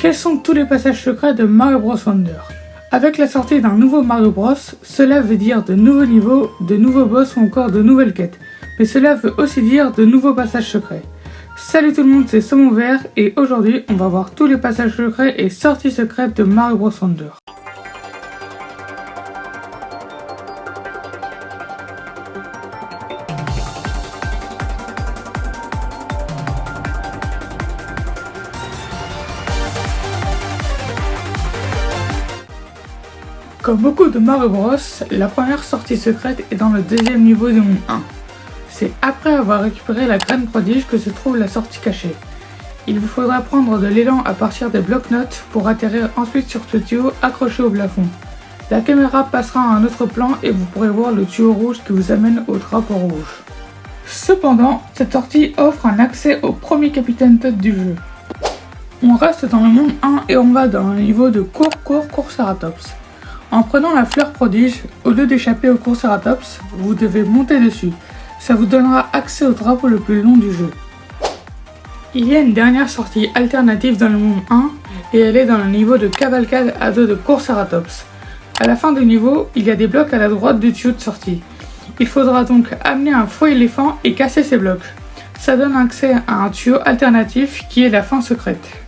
Quels sont tous les passages secrets de Mario Bros Wonder? Avec la sortie d'un nouveau Mario Bros, cela veut dire de nouveaux niveaux, de nouveaux boss ou encore de nouvelles quêtes. Mais cela veut aussi dire de nouveaux passages secrets. Salut tout le monde, c'est Saumon Vert et aujourd'hui on va voir tous les passages secrets et sorties secrètes de Mario Bros Wonder. Comme beaucoup de Mario Bros, la première sortie secrète est dans le deuxième niveau du monde 1. C'est après avoir récupéré la graine prodige que se trouve la sortie cachée. Il vous faudra prendre de l'élan à partir des blocs-notes pour atterrir ensuite sur ce tuyau accroché au plafond. La caméra passera à un autre plan et vous pourrez voir le tuyau rouge qui vous amène au drapeau rouge. Cependant, cette sortie offre un accès au premier Capitaine Toad du jeu. On reste dans le monde 1 et on va dans le niveau de Courceratops. En prenant la fleur prodige, au lieu d'échapper au Courceratops, vous devez monter dessus. Ça vous donnera accès au drapeau le plus long du jeu. Il y a une dernière sortie alternative dans le monde 1 et elle est dans le niveau de cavalcade à dos de Courceratops. À la fin du niveau, il y a des blocs à la droite du tuyau de sortie. Il faudra donc amener un fouet éléphant et casser ces blocs. Ça donne accès à un tuyau alternatif qui est la fin secrète.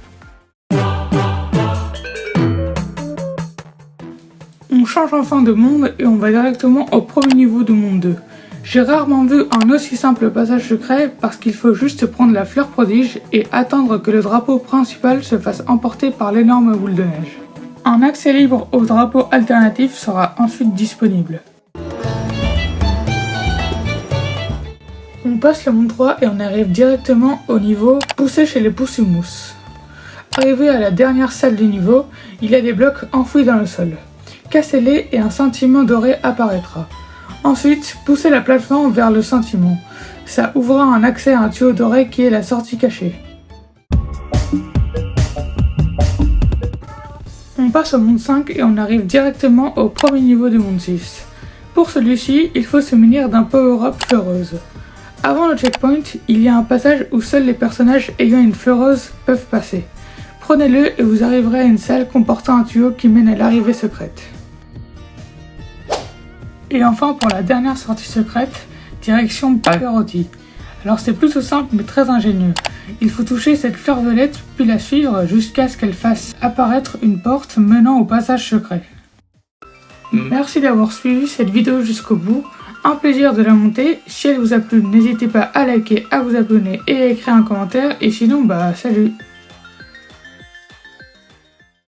On change enfin de monde et on va directement au premier niveau du monde 2. J'ai rarement vu un aussi simple passage secret parce qu'il faut juste prendre la fleur prodige et attendre que le drapeau principal se fasse emporter par l'énorme boule de neige. Un accès libre au drapeau alternatif sera ensuite disponible. On passe le monde 3 et on arrive directement au niveau Pousser chez les Poussumous. Arrivé à la dernière salle du niveau, il y a des blocs enfouis dans le sol. Cassez-les et un sentiment doré apparaîtra. Ensuite, poussez la plateforme vers le sentiment. Ça ouvrira un accès à un tuyau doré qui est la sortie cachée. On passe au monde 5 et on arrive directement au premier niveau du monde 6. Pour celui-ci, il faut se munir d'un power-up fleureuse. Avant le checkpoint, il y a un passage où seuls les personnages ayant une fleureuse peuvent passer. Prenez-le et vous arriverez à une salle comportant un tuyau qui mène à l'arrivée secrète. Et enfin pour la dernière sortie secrète, direction Pagorotti. Alors c'est plutôt simple mais très ingénieux. Il faut toucher cette fleur violette puis la suivre jusqu'à ce qu'elle fasse apparaître une porte menant au passage secret. Merci d'avoir suivi cette vidéo jusqu'au bout. Un plaisir de la monter. Si elle vous a plu, n'hésitez pas à liker, à vous abonner et à écrire un commentaire. Et sinon, salut!